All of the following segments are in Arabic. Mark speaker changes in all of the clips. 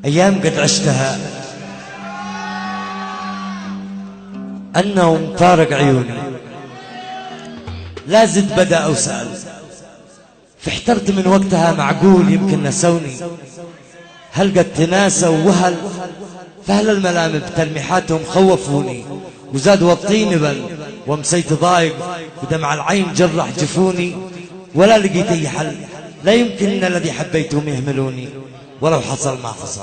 Speaker 1: أيام قد عشتها النوم فارق عيوني، لا زد بدأ أو سأل، فاحترت من وقتها معقول يمكن نسوني. هل قد تناسوا وهل فهل الملام بتلميحاتهم خوفوني، وزاد وطيني بل ومسيت ضايق ودمع العين جرح جفوني. ولا لقيت أي حل، لا يمكن أن الذي حبيتهم يهملوني، ولو حصل ما حصل.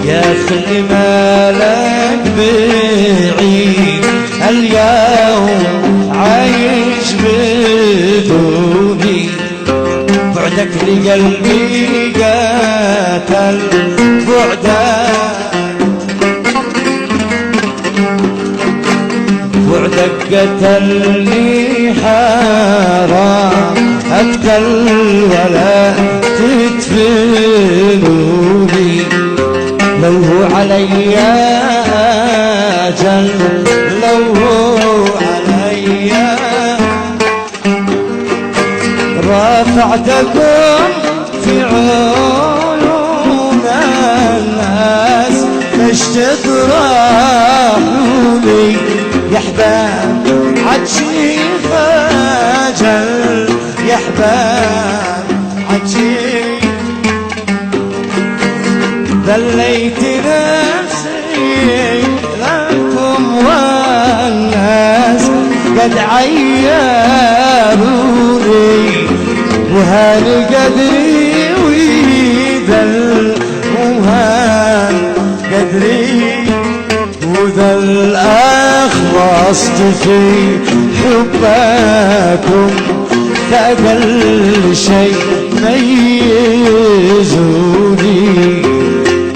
Speaker 1: يا خلي مالك بعيد، اليوم عايش بدوني، بعدك لقلبي قاتل بعدك قتلني، حرام أقتل ولا تدفنوني. لو هو علي أجل، لو هو علي رفعتكم في عيون الناس، ليش تطرحوني يا حباب عجي خجل، يا حباب عجي ذليت نفسي لكم والناس قد عيروني، وهان قدري وذل وهان قدري وذل أخلصت في حبكم، فأقل شيء ميزوني،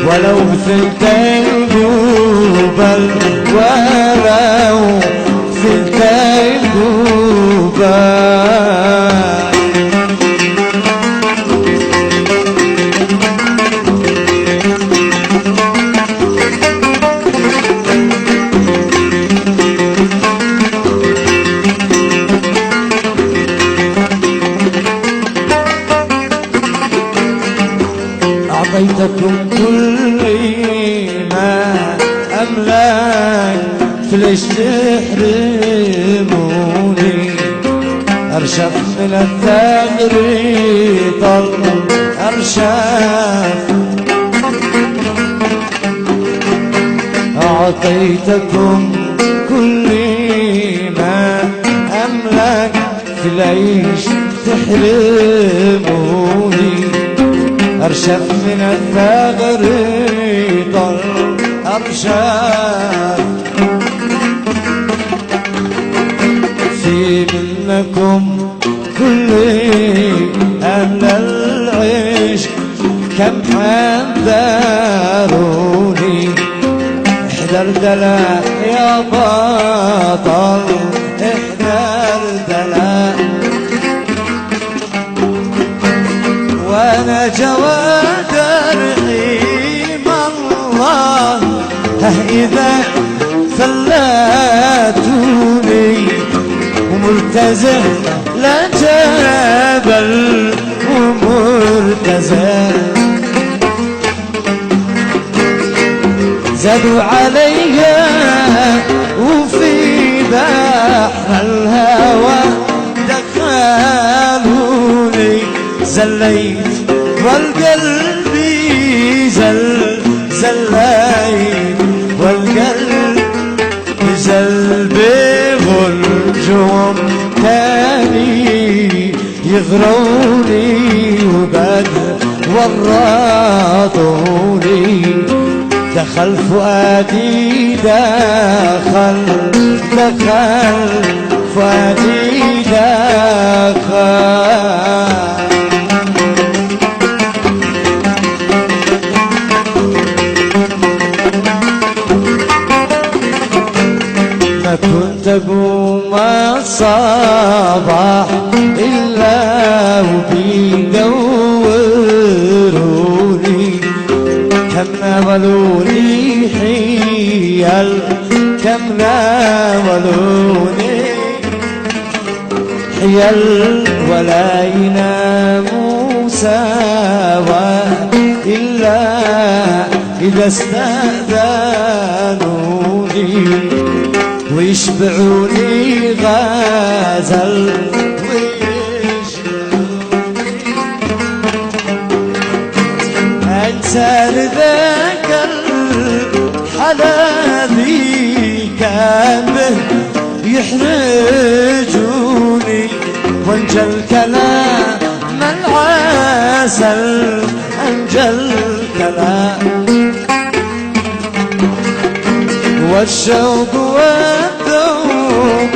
Speaker 1: ولو بثنتين قبل، ولو بثنتين قبل. أعطيتكم كل ما أملك، فليش تحرموني؟ أرشف من الثغر طل أرشف، أعطيتكم كل ما أملك، فليش تحرموني؟ أرشف من الثغر طل أرشف، في منكم كل أهل العشق كم حذروني. احذر دلع يا بطل، احذر دلع، وانا جواد رحيم الله، إذا فلاتوني ومرتزق لجبل ومرتزق، زادوا عليها وفي بحر الهوى دخلوني. زليت والقلب زليت والقلب بغلجهم تاني يغروني، وقد ورطوني. دخل فؤادي دخل فؤادي دخل. ما كنت أقوم الصباح إلا وبيدوروني، كم نبلوني حين ناولوني حيل ولا يناموا سوا إلا إذا استأذنوني ويشبعوني غزل انسى ذاك الحلالي كان به يحرجوني وانجى الكلام العسل انجى الكلام والشوق والذوق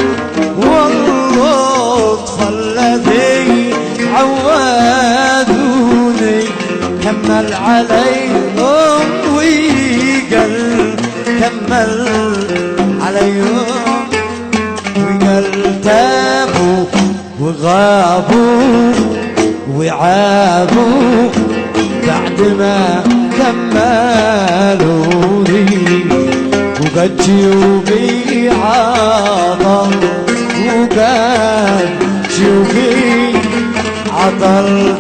Speaker 1: واللطف الذي عودوني كمل عليهم وقل كمل عليهم وقل تابوا وغابوا وعابوا بعد ما كملوني وقد جيوبي عطل وقد جيوبي عطل